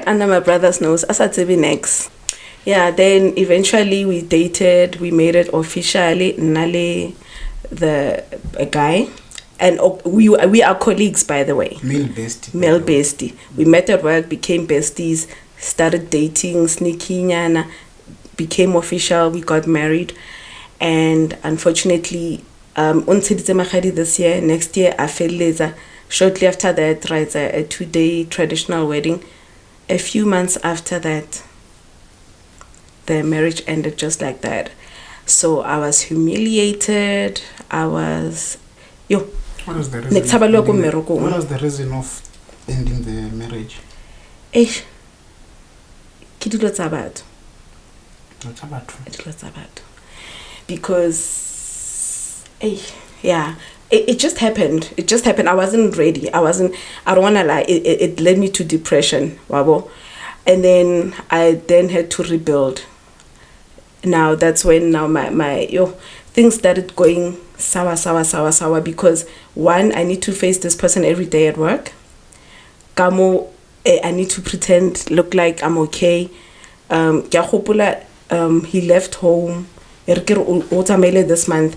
under my brother's nose, as I said, next. Yeah, then eventually we dated, we made it officially. Nale, a guy. And we are colleagues, by the way. Male bestie. Male bestie. We met at work, became besties, started dating, sneaky nyana. Became official, we got married, and unfortunately this year, next year I fell later. Shortly after that, right, a 2-day traditional wedding. A few months after that, the marriage ended just like that. So I was humiliated. I was what was the reason? What was the reason of ending the marriage? Because it just happened. I wasn't ready. I don't want to lie, it led me to depression, and then I had to rebuild. Now that's when my things started going sour, because one, I need to face this person every day at work. I need to pretend, look like I'm okay. He left home this month.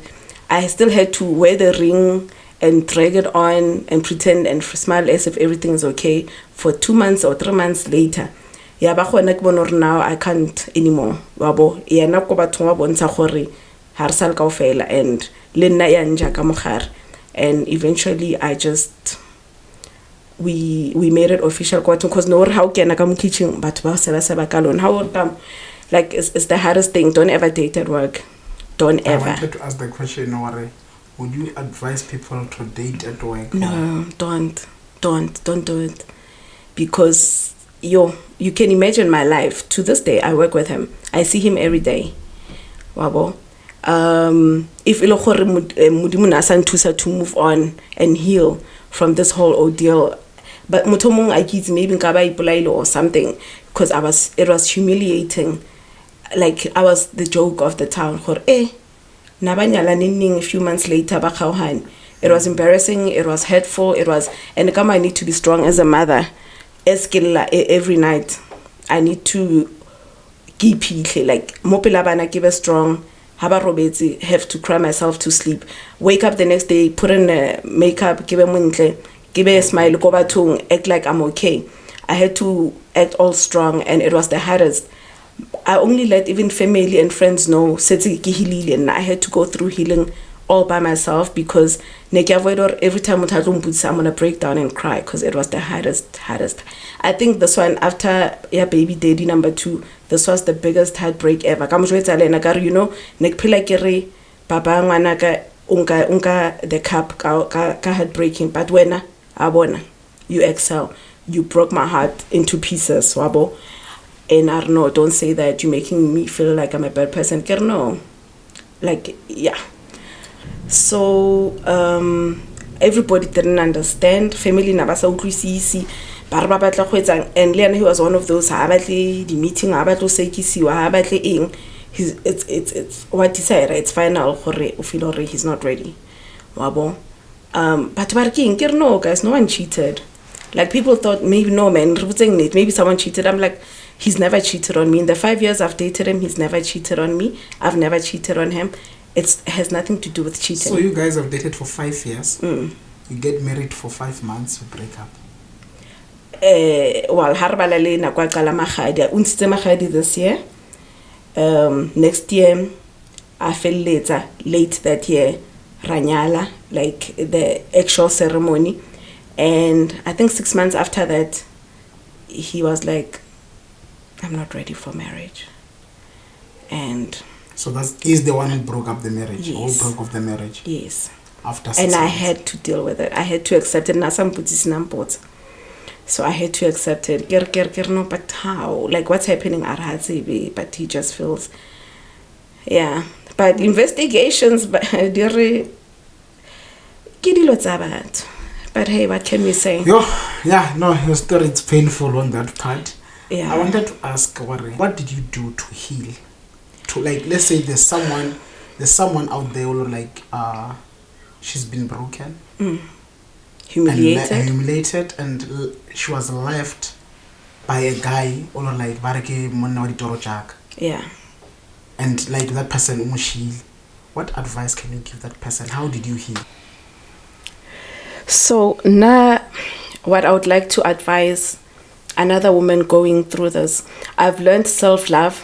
I still had to wear the ring and drag it on and pretend and smile as if everything is okay for 2 months or 3 months later. Now I can't anymore. And eventually I just we made it official because no how can I come kitchen but how come. Like, it's the hardest thing. Don't ever date at work. Don't ever. I wanted to ask the question, would you advise people to date at work? No, don't do it. Because you can imagine my life. To this day, I work with him. I see him every day. Wabo. If to move on and heal from this whole ordeal, but mutomong I kids maybe or something, because it was humiliating. Like, I was the joke of the town. A few months later, it was embarrassing, it was hurtful, and I need to be strong as a mother. Every night, I need to keep like, mopila bana give us strong, haba robetsi, have to cry myself to sleep, wake up the next day, put in makeup, give a smile, go bathong, act like I'm okay. I had to act all strong, and it was the hardest. I only let even family and friends know and I had to go through healing all by myself, because every time I'm gonna break down and cry, because it was the hardest. I think this one, after baby daddy number 2, this was the biggest heartbreak ever. You know, papa ngwanaka unka the cup ka heartbreaking, but when abona you excel, you broke my heart into pieces, wabo. And I don't know, don't say that you're making me feel like I'm a bad person. No. Like, yeah. So, everybody didn't understand. Family nabasa utlwisisi. And Leon, he was one of those, the meeting, it's what he said, it's final, he's not ready. But no, guys, no one cheated. Like, people thought, maybe no, man, maybe someone cheated. I'm like, he's never cheated on me. In the 5 years I've dated him, he's never cheated on me. I've never cheated on him. It has nothing to do with cheating. So you guys have dated for 5 years. You get married for 5 months, you break up. Well, harbalale na kwa kala magadi. Untse magadi this year. Next year, I feel late that year, ranyala, like the actual ceremony. And I think 6 months after that, he was like, I'm not ready for marriage. And so he's the one who broke up the marriage. Yes. Who broke off the marriage. Yes. After 6 and months. I had to deal with it. I had to accept it. So I had to accept it. No, but how? Like, what's happening at Hatzibi? But he just feels, yeah. But investigations, but hey, what can we say? Your story is painful on that part. Yeah. I wanted to ask, what did you do to heal? To, like, let's say there's someone out there who, like, she's been broken. Humiliated. And she was left by a guy, or like, yeah. And like that person, what advice can you give that person? How did you heal? So now, what I would like to advise another woman going through this, I've learned self-love.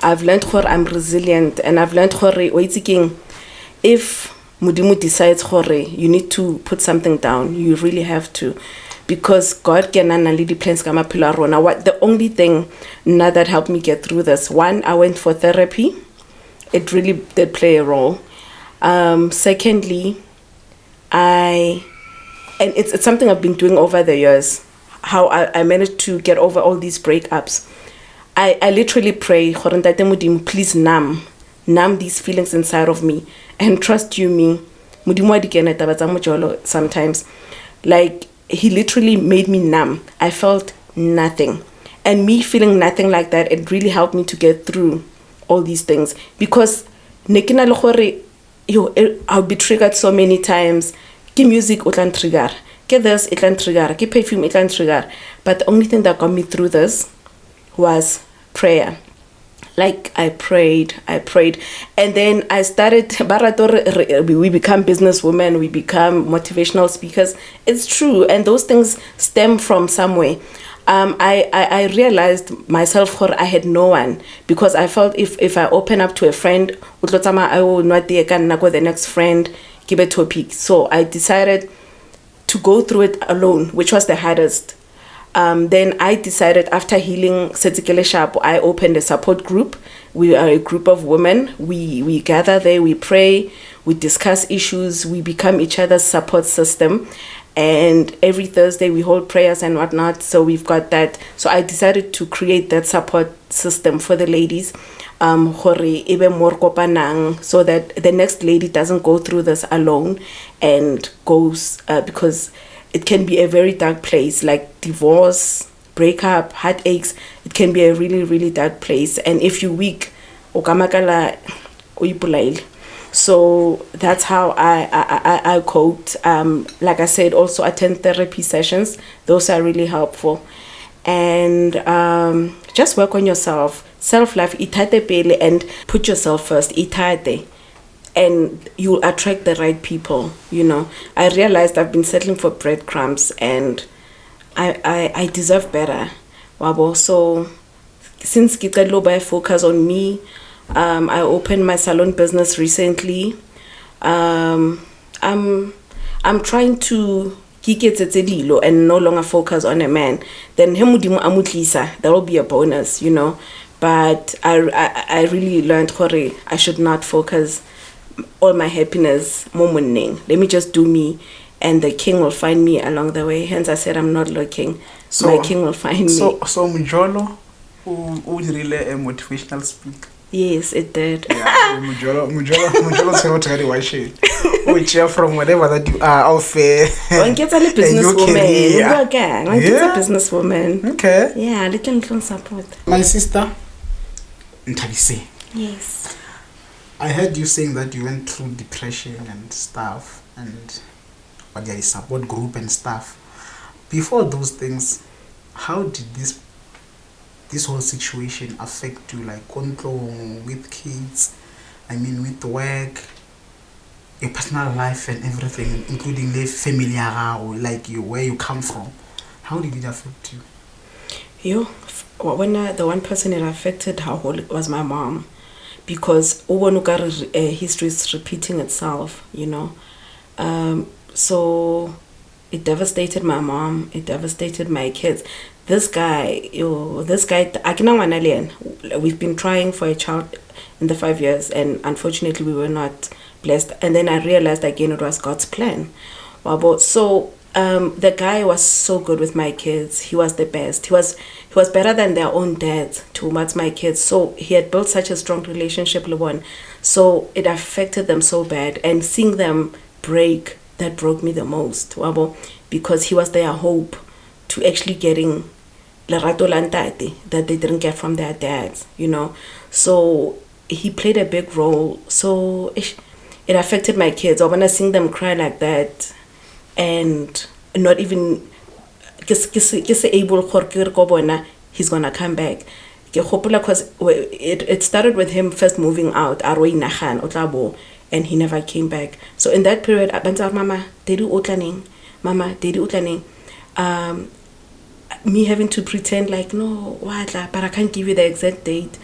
I've learned how I'm resilient, and I've learned how if Mudimu decides you need to put something down, you really have to, because God can lead plans kama pilarona. What the only thing now that helped me get through this, one, I went for therapy. It really did play a role. Secondly, and it's something I've been doing over the years, how I managed to get over all these breakups. I literally pray, please numb these feelings inside of me, and trust you me, sometimes, like, he literally made me numb. I felt nothing, and me feeling nothing like that, it really helped me to get through all these things, because I'll be triggered so many times. Music it can trigger, this it can trigger, perfume it can trigger, but the only thing that got me through this was prayer. Like, I prayed, and then I started, we become businesswomen, we become motivational speakers. It's true, and those things stem from somewhere. I realized myself I had no one, because I felt if I open up to a friend, I will not go the next friend, give a topic. So I decided to go through it alone, which was the hardest. Then I decided, after healing Setikele Sharp, I opened a support group. We are a group of women. We gather there, we pray, we discuss issues, we become each other's support system. And every Thursday we hold prayers and whatnot. So we've got that. So I decided to create that support system for the ladies, so that the next lady doesn't go through this alone and goes, because it can be a very dark place, like divorce, breakup, heartaches. It can be a really, really dark place. And if you're weak, so that's how I cope. Like I said, also attend therapy sessions. Those are really helpful. And just work on yourself. self-love, itate pele, and put yourself first, itate. And you'll attract the right people, you know. I realized I've been settling for breadcrumbs, and I deserve better. Wabo. So since I focus on me, I opened my salon business recently. I'm trying to and no longer focus on a man. Then that will be a bonus, you know. But I really learned I should not focus all my happiness morning. Let me just do me, and the king will find me along the way. Hence I said I'm not looking. So my king will find me. So Mujolo really a motivational speaker. Yes, it did. Yeah, Mujolo say what I say. Which are from whatever that you are out there. One gets a businesswoman. One gets a businesswoman. Okay. Yeah, little support. My sister, Nthabiseng. Yes. I heard you saying that you went through depression and stuff, and there is support group and stuff. Before those things, how did this whole situation affect you, like control with kids, with work, your personal life and everything, including the family, like you, where you come from? How did it affect you? When the one person it affected was my mom, because history is repeating itself, you know. So it devastated my mom. It devastated my kids. This guy, we've been trying for a child in the 5 years, and unfortunately we were not blessed. And then I realized again it was God's plan. So the guy was so good with my kids. He was the best. He was better than their own dads towards my kids. So he had built such a strong relationship, Lewon. So it affected them so bad, and seeing them break, that broke me the most, because he was their hope to actually getting lerato lantate that they didn't get from their dads, you know. So he played a big role. So it affected my kids. When I seeing them cry like that, and not even able, he's gonna come back. Because it started with him first moving out, and he never came back. So in that period, Mama, Daddy, me having to pretend like, no, what, but I can't give you the exact date.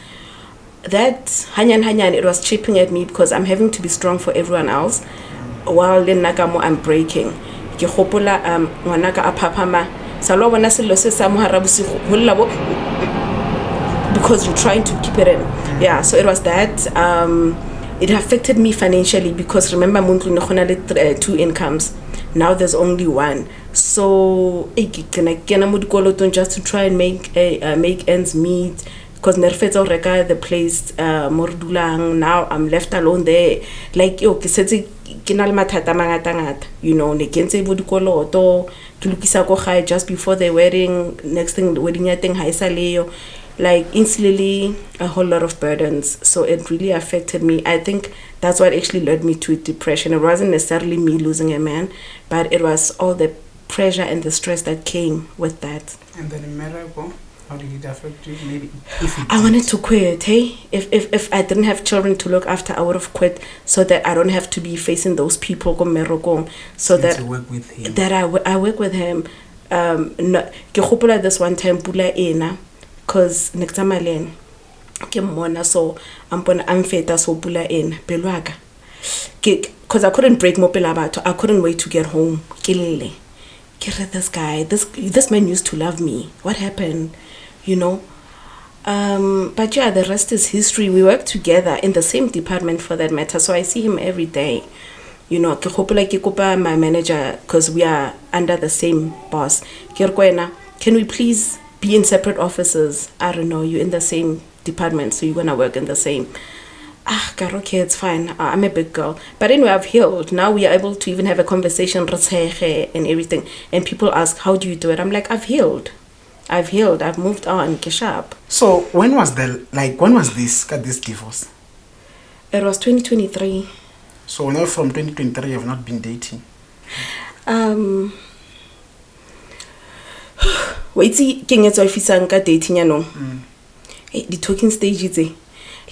That hanyan, it was chipping at me, because I'm having to be strong for everyone else, while then Nakamo I'm breaking. Because you're trying to keep it in. Yeah, so it was that. It affected me financially, because remember, two incomes. Now there's only one. So just to try and make ends meet, because the place now I'm left alone there. Like you know, just before the wedding, next thing the wedding thing like instantly a whole lot of burdens. So it really affected me. I think that's what actually led me to depression. It wasn't necessarily me losing a man, but it was all the pressure and the stress that came with that. And then in Morocco, how did it affect you? Maybe I wanted to quit. Hey, if I didn't have children to look after, I would have quit, so that I don't have to be facing those people go Morocco. So that you work with him. That I work with him. This one time pula ena, cause next time so I'm feta so pula in pelwaka. Cause I couldn't break mo pelabato. I couldn't wait to get home. This guy, this man used to love me. What happened? You know? But yeah, the rest is history. We work together in the same department for that matter. So I see him every day. You know, my manager, because we are under the same boss. Can we please be in separate offices? I don't know, you're in the same department, so you're gonna work in the same. Okay, it's fine. I'm a big girl. But anyway, I've healed. Now we are able to even have a conversation and everything. And people ask, how do you do it? I'm like, I've healed. I've moved on. Sharp. So when was this divorce? It was 2023. So now from 2023 you have not been dating? Wait, see, king it's officer dating, you know. the talking stage is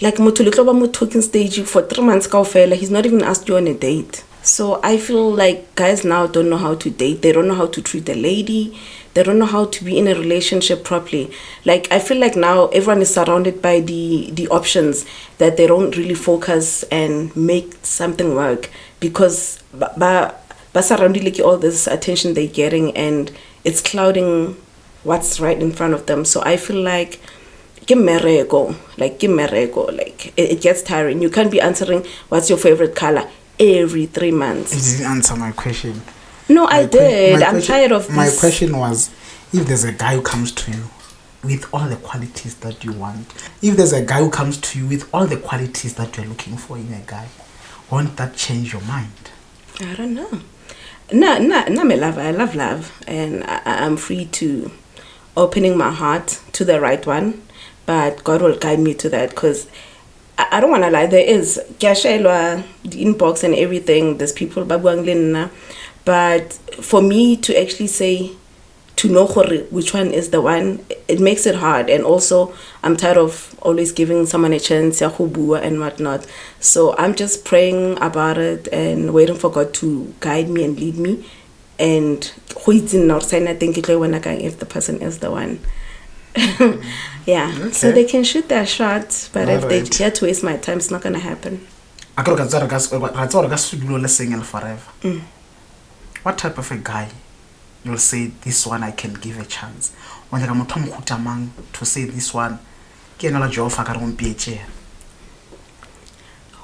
like motho le tlo ba mo talking stage for 3 months kaofela, he's not even asked you on a date. So I feel like guys now don't know how to date. They don't know how to treat a lady. They don't know how to be in a relationship properly. Like I feel like now everyone is surrounded by the options that they don't really focus and make something work, because ba surrounded like all this attention they're getting, and it's clouding what's right in front of them. So I feel like it gets tiring. You can't be answering what's your favorite color every 3 months. You didn't answer my question. No, I did. I'm tired of this. My question was, if there's a guy who comes to you with all the qualities that you want, if there's a guy who comes to you with all the qualities that you're looking for in a guy, won't that change your mind? I don't know. No, my love. I love love, and I'm free to opening my heart to the right one, but God will guide me to that, because I don't want to lie. There is the inbox and everything. There's people babuang lena, but for me to actually say, to know which one is the one, it makes it hard. And also, I'm tired of always giving someone a chance, and whatnot. So I'm just praying about it and waiting for God to guide me and lead me. And I think if the person is the one. Yeah, okay. So they can shoot their shot, but all if they dare to waste my time, it's not gonna happen. Single forever. What type of a guy you'll say this one I can give a chance? To say this one,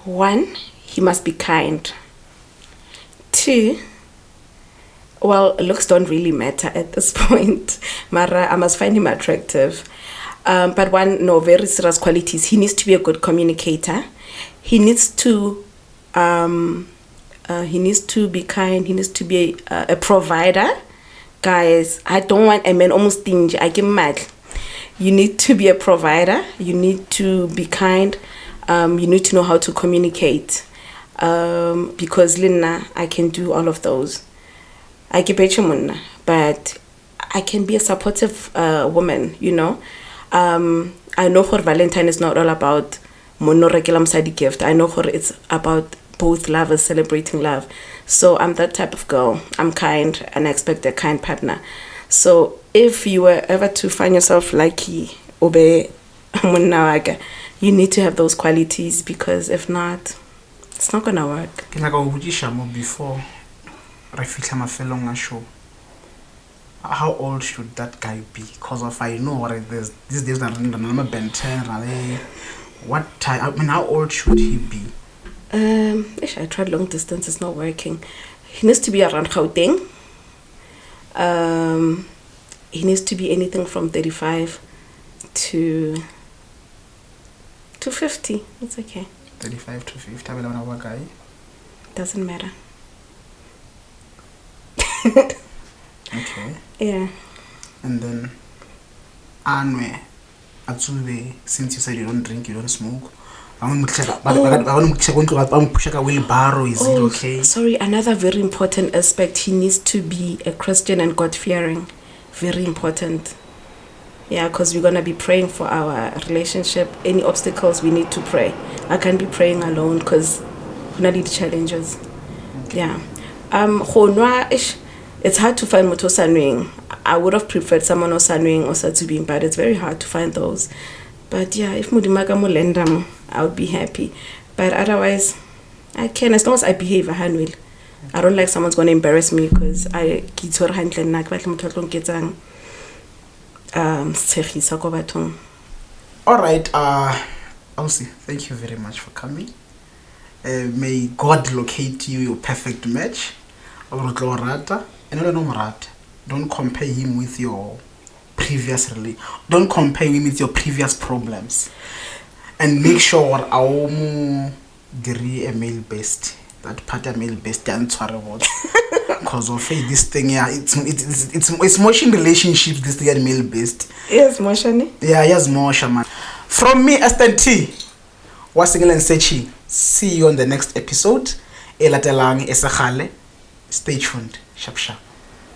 one, he must be kind. Two, well, looks don't really matter at this point. Mara, I must find him attractive. But one, no, very serious qualities. He needs to be a good communicator. He needs to be kind. He needs to be a provider. Guys, I don't want a man almost stingy. I get mad. You need to be a provider. You need to be kind. You need to know how to communicate. Because Lina, I can do all of those. I keep but I can be a supportive woman, you know. I know her Valentine is not all about monoregulam side gift. I know her it's about both lovers celebrating love. So I'm that type of girl. I'm kind and I expect a kind partner. So if you were ever to find yourself lucky, you need to have those qualities, because if not, it's not gonna work. Before how old should that guy be? Because if I know what it is, these days I'm Ben 10. What time? I mean, how old should he be? I tried long distance. It's not working. He needs to be around Gauteng. He needs to be anything from 35 to 50. It's okay. 35 to 50. Guy. Doesn't matter. Okay. Yeah. And then, Anwe, Atsube, since you said you don't drink, you don't smoke. Is it okay? Sorry, another very important aspect. He needs to be a Christian and God-fearing. Very important. Yeah, because we're going to be praying for our relationship. Any obstacles, we need to pray. I can't be praying alone because we need challenges. Okay. Yeah. It's hard to find moto sanwing. I would have preferred someone or sanwing or satubing, but it's very hard to find those. But yeah, if mudimaga mulendam, I would be happy. But otherwise, I can, as long as I behave a handwill. I don't like someone's going to embarrass me because I get her handle and like all right, Elsie, thank you very much for coming. May God locate you your perfect match. And don't compare him with your previous don't compare him with your previous problems, and make sure our agree a male best, that part a male best and because of this thing, yeah, it's motion relationships, this thing male best. Yes, motion. Yeah, yes, motion, man. From me, Nthabiseng, was Single&Searching. See you on the next episode. Stay tuned. Sharp.